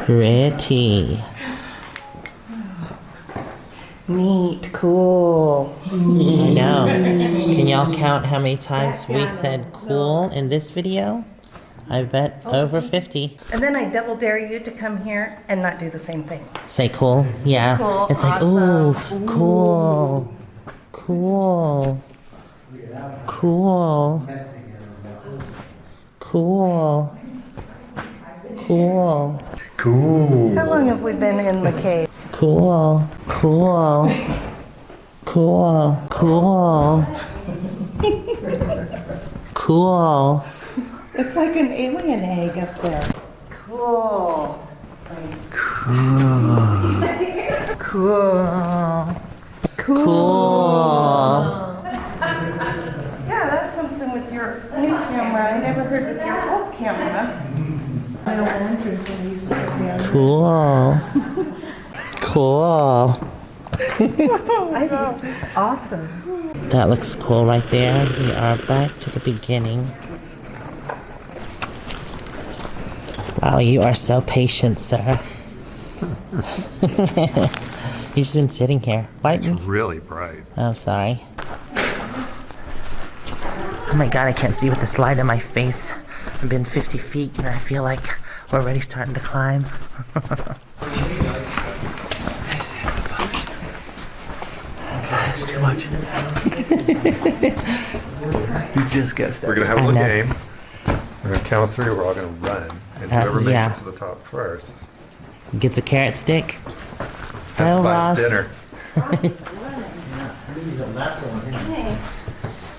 Pretty. Neat, cool. I know. Can y'all count how many times we said cool in this video? I bet over 50. And then I double dare you to come here and not do the same thing. Say cool? Yeah. Cool, it's like, awesome. ooh, cool. Cool. Cool. Cool. Cool. Cool. How long have we been in the cave? Cool. Cool. Cool. Cool. Cool. It's like an alien egg up there. Cool. Cool. Cool. Cool. Yeah, that's something with your new camera. I never heard with your old camera. Cool. Cool. I think it's just awesome. That looks cool right there. We are back to the beginning. Wow, you are so patient, sir. You've just been sitting here. Why It's really bright. Oh, sorry. Oh my god, I can't see with this light in my face. I've been 50 feet and I feel like we're already starting to climb. That's too much. You just guessed it. We're going to have a little game. We're going to count 3. We're all going to run. And whoever makes yeah. it to the top first Gets a carrot stick. has Go, to buy Ross. us dinner. Hey,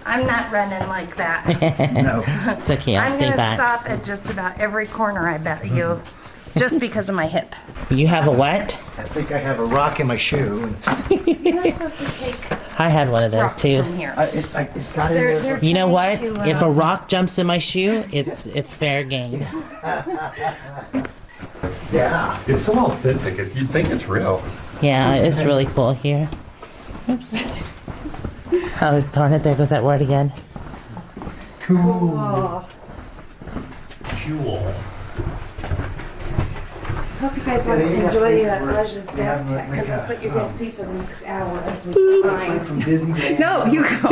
I'm not running like that. No. It's okay, I'll I'm stay going to back. stop at just about every corner, I bet you. Just because of my hip. You have a what? I think I have a rock in my shoe. You're not supposed to take I had one of those rocks too. from here. It got in there. You know what? Trying to, If a rock jumps in my shoe, it's fair game. Yeah. It's so authentic. You'd think it's real. Yeah, it's really cool here. Oops. Oh, darn it, there goes that word again. Cool. Oh, Cool. hope you guys enjoy Raj's backpack, because that's what you're going to see for the next hour as we climb. From Disneyland. No, you go.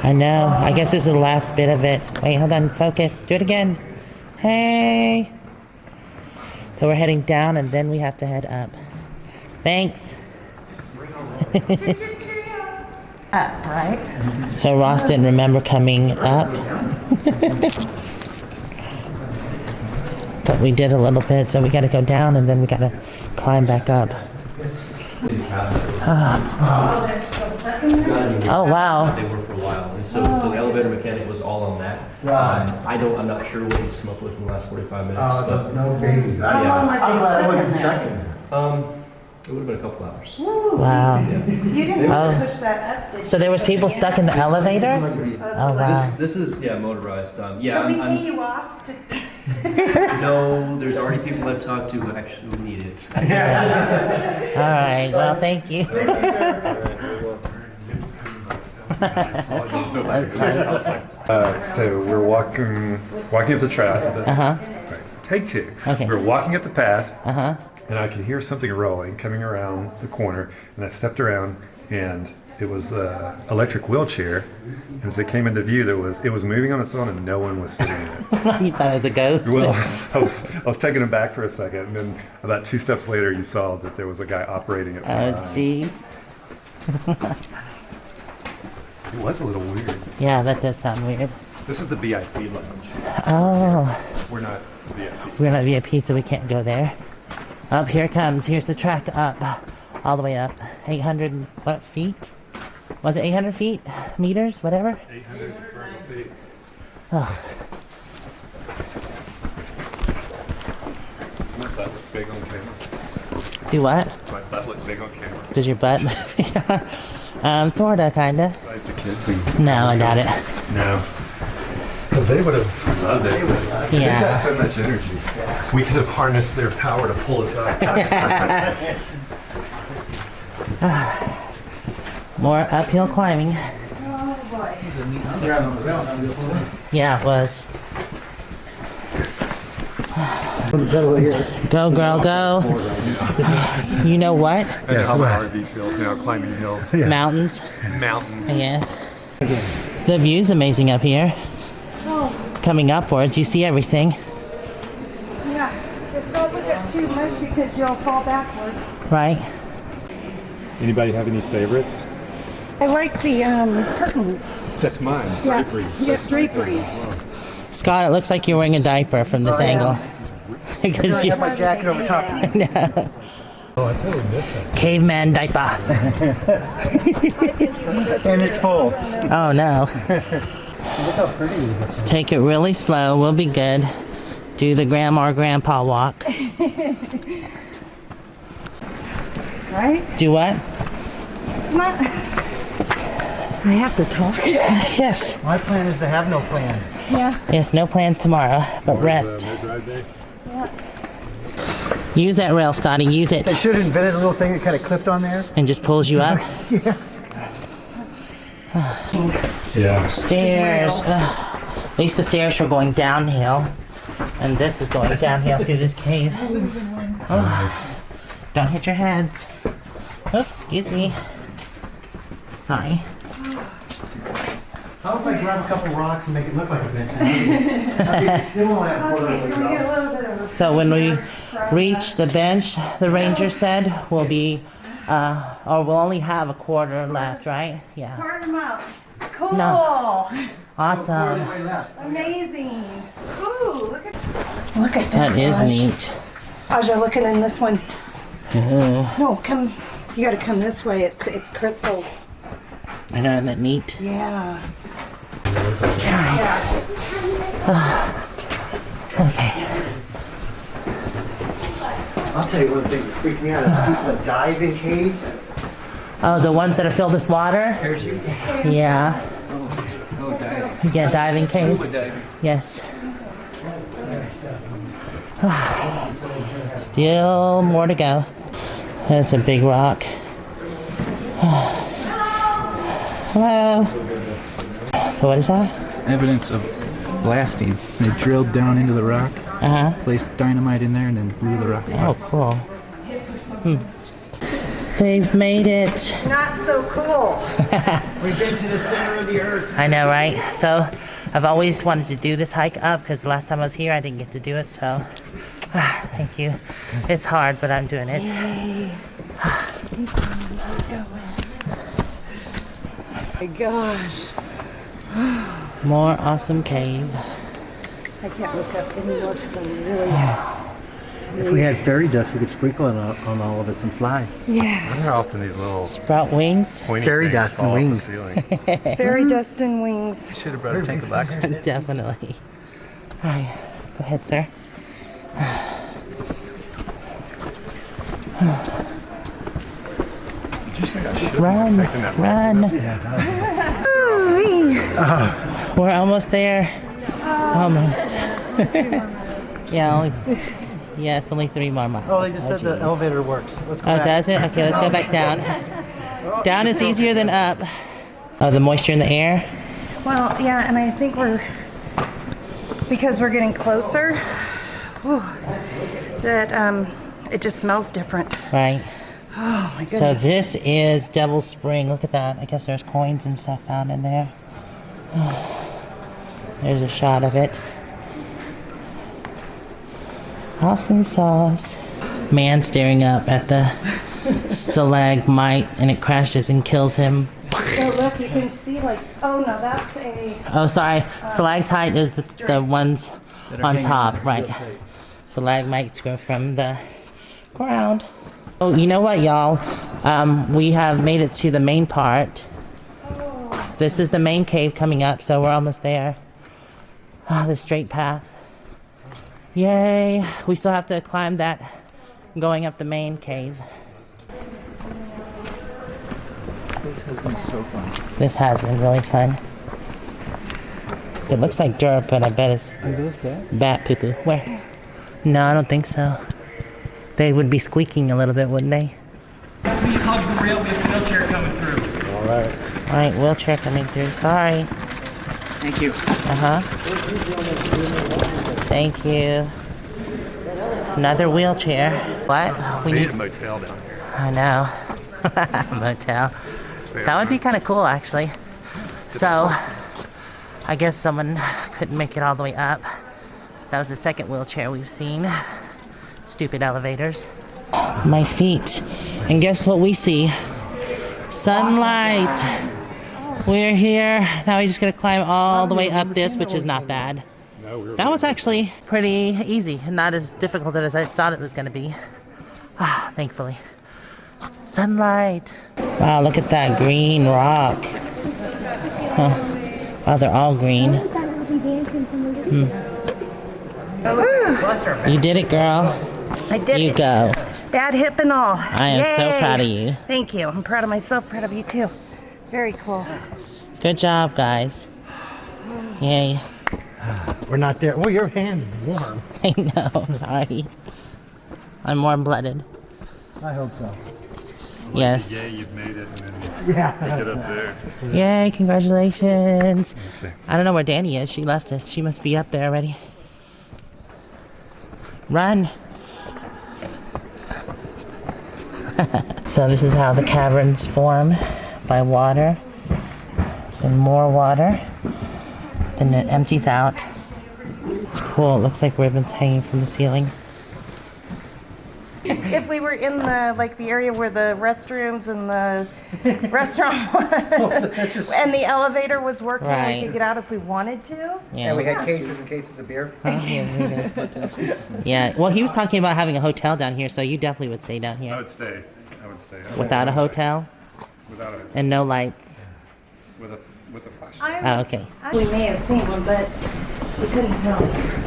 I know. I guess this is the last bit of it. Wait, hold on. Focus. Do it again. Hey. So we're heading down and then we have to head up. Thanks. Up, right? So Ross didn't remember coming up. But we did a little bit, so we gotta go down and then we gotta climb back up. Oh wow. They were for a while, and so the elevator mechanic was all on that. Right. I'm not sure what he's come up with in the last 45 minutes, but No baby. How long I'm are glad I they wasn't stuck stuck in in there? there. it would have been a couple hours. Wow. You didn't have to push that up, did you? So there was people stuck in the elevator? Oh wow. This is motorized. Can we pay you off to... No, there's already people I've talked to who actually need it. Alright, well thank you. That's funny. So we're walking up the track. Uh-huh. Take 2. Okay. We're walking up the path. Uh-huh. And I could hear something rolling coming around the corner, and I stepped around, and it was the electric wheelchair. And as it came into view, it was moving on its own, and no one was sitting in it. You thought it was a ghost? Well, I was taken aback for a second, and then about 2 steps later, you saw that there was a guy operating it. Oh jeez. It was a little weird. Yeah, that does sound weird. This is the VIP lounge. Oh, We're not VIP. we're not VIP, so we can't go there. Up, here it comes. Here's the track up. All the way up. 800, what, feet? Was it 800 feet? Meters? Whatever? 800 feet. Oh. My butt looked big on camera. Do what? My butt looked big on camera. Does your butt? Sorta, kinda. Guys, the kids and No, I doubt it. no. Because they would have loved it. They've Yeah. got so much energy. We could have harnessed their power to pull us up. More uphill climbing. Yeah, it was. Go, girl, go. You know what? I know how my RV feels now, climbing hills. Mountains. Mountains. Yes. The view's amazing up here. Coming upwards, you see everything. Yeah, just don't look at too much because you'll fall backwards. Right? Anybody have any favorites? I like the curtains. That's mine. Yeah. Draperies. Yes, draperies. Scott, it looks like you're wearing a diaper from this angle. Because I you have my jacket over top. caveman diaper. And it's full. Oh no. Let's take it really slow. We'll be good. Do the grandma or grandpa walk. Right? Do what? It's not. I have to talk. Yes. My plan is to have no plan. Yeah. Yes, no plans tomorrow, but rest. Use that rail, Scotty. Use it. They should have invented a little thing that kind of clipped on there. And just pulls you up. Yeah. Stairs. At least the stairs are going downhill. And this is going downhill through this cave. Oh. Don't hit your heads. Oops, excuse me. Sorry. How if I grab a couple rocks and make it look like a bench? They won't have Okay, so we get a little bit of a So when we reach the bench, the ranger said we'll be, or we'll only have a quarter left, right? Yeah. part them out. Cool. No. Awesome. Amazing. Ooh, look at this. That is Aj. neat. Aja, looking in this one. Mm-hmm. No, come. You got to come this way. It's crystals. I know, isn't that neat? Yeah. Okay. I'll tell you one of the things that freak me out is people that dive in caves. Oh, the ones that are filled with water? Yeah. Yeah, diving caves. Yes. Still more to go. That's a big rock. Hello. So what is that? Evidence of blasting. They drilled down into the rock, placed dynamite in there, and then blew the rock apart. Oh, cool. They've made it. Not so cool. We've been to the center of the earth. I know, right? So I've always wanted to do this hike up because the last time I was here I didn't get to do it, so thank you. It's hard, but I'm doing it. My gosh. More awesome cave. I can't look up anymore because I'm really. If we had fairy dust, we could sprinkle it on all of us and fly. Yeah. I wonder how often these little Sprout wings. pointy Fairy things dust and fall off the wings. ceiling. Fairy dust and wings. Should have brought a tank of oxygen. Definitely. All right, go ahead, sir. Run, run. We're almost there. Almost. Yeah, it's only 3 more miles. Oh, they just said the geez. elevator works. Let's go Oh, back. does it? Okay, let's go back down. Down is easier than up. Oh, the moisture in the air? Well, yeah, and I think because we're getting closer, whew, that it just smells different. Right. Oh my So goodness. this is Devil's Spring. Look at that. I guess there's coins and stuff out in there. There's a shot of it. Awesome sauce. Man staring up at the stalagmite and it crashes and kills him. Oh, look, you can see oh no, that's a. Oh, sorry. Stalactite is the ones on top, right. Stalagmites go from the ground. Oh, you know what, y'all? We have made it to the main part. This is the main cave coming up, so we're almost there. The straight path. Yay! We still have to climb that going up the main cave. This has been so fun. This has been really fun. It looks like dirt, but I bet it's Are those bats? bat poo-poo. Where? No, I don't think so. They would be squeaking a little bit, wouldn't they? Please hug the rail with the wheelchair coming through. All right. All right, wheelchair coming through. Sorry. Thank you. Thank you. Another wheelchair. What? We We need need a motel down here. I know. Motel. That would be kind of cool, actually. So, I guess someone couldn't make it all the way up. That was the second wheelchair we've seen. Stupid elevators. My feet. And guess what we see? Sunlight. We're here. Now we just gotta climb all the way up this, which is not bad. That was actually pretty easy, not as difficult as I thought it was gonna be. Thankfully. Sunlight. Wow, look at that green rock. Huh. Wow, they're all green. You did it, girl. I did You it. go. Bad hip and all. I am so Yay. proud of you. Thank you. I'm proud of myself, proud of you too. Very cool. Good job, guys. Yay. We're not there. Oh, your hand is warm. I know, sorry. I'm warm-blooded. I hope so. Yes. Yay, you've made it. And then Yeah. get up there. Yay, congratulations. see. I don't know where Danny is. She left us. She must be up there already. Run. So this is how the caverns form, by water. Then more water. Then it empties out. It's cool. It looks like ribbons hanging from the ceiling. If we were in the the area where the restrooms and the restaurant was, and the elevator was working, we Right. could get out if we wanted to. Yeah. And we had cases and cases of beer. Yeah. Well, he was talking about having a hotel down here, so you definitely would stay down I here. would stay. I would stay. Without a hotel Without a hotel. and no lights. With a flashlight. Oh, okay. We may have seen one, but we couldn't tell.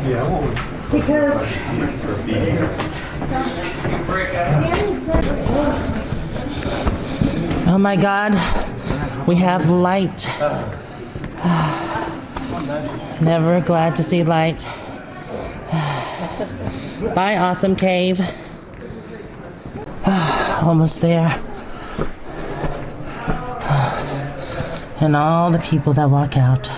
Yeah, what was Because Oh my God, we have light. Never glad to see light. Bye, awesome cave. Almost there. And all the people that walk out.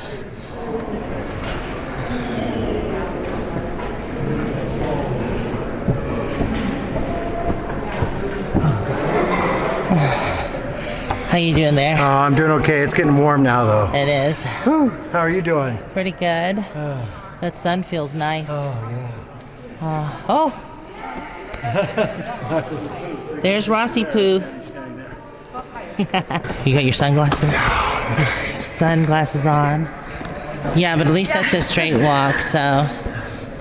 How you doing there? I'm doing okay. It's getting warm now, though. It is. How are you doing? Pretty good. That sun feels nice. Oh. There's Rossi Poo. You got your sunglasses? Sunglasses on. Yeah, but at least that's a straight walk, so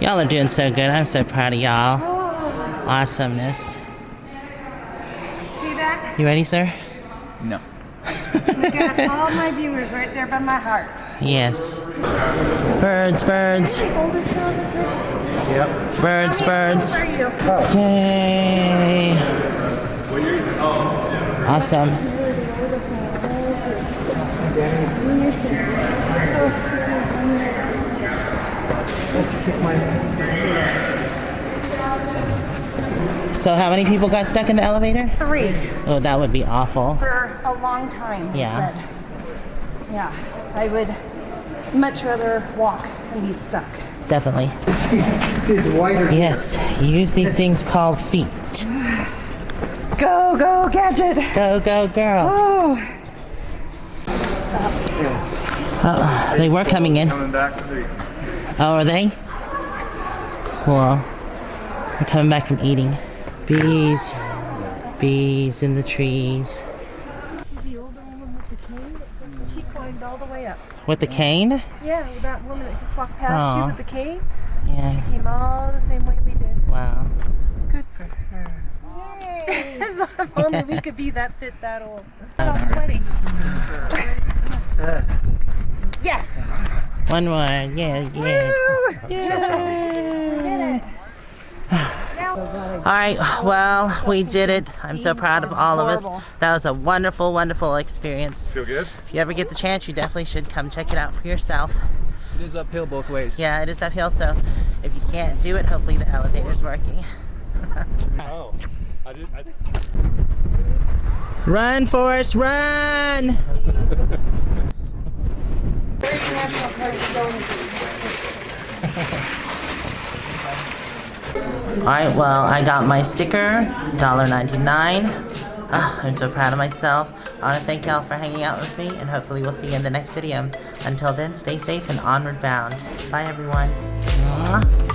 y'all are doing so good. I'm so proud of y'all. Awesomeness. see that? You ready, sir? No. We got all my viewers right there by my heart. Yes. Birds, birds. The oldest child of the Yep. Birds, birds. How are you? Yay. Awesome. So how many people got stuck in the elevator? 3 Oh, that would be awful. for a long time, he Yeah. said. Yeah, I would much rather walk than be stuck. Definitely. See, it's wider. Yes, use these things called feet. Go, go, Gadget! Go, go, girl. Oh. Stop. They were coming in. coming back to the Oh, are they? Cool. They're coming back from eating. Bees. Bees in the trees. The older woman with the cane, she climbed all the way up. With the cane? Yeah, that woman that just walked past Aw. you with the cane, Yeah. she came all the same way we did. Wow. Good for her. So if only we could be that fit, that old. I'm sweating. Yes! One more. Yeah, yeah. Did it. All right, well, we did it. I'm so proud of all of us. That was a wonderful, wonderful experience. feel good? If you ever get the chance, you definitely should come check it out for yourself. It is uphill both ways. Yeah, it is uphill, so if you can't do it, hopefully the elevator's working. Oh, I did. Run, Forrest, run! Alright, well, I got my sticker, $1.99. I'm so proud of myself. I want to thank y'all for hanging out with me, and hopefully we'll see you in the next video. Until then, stay safe and onward bound. Bye, everyone. Mwah.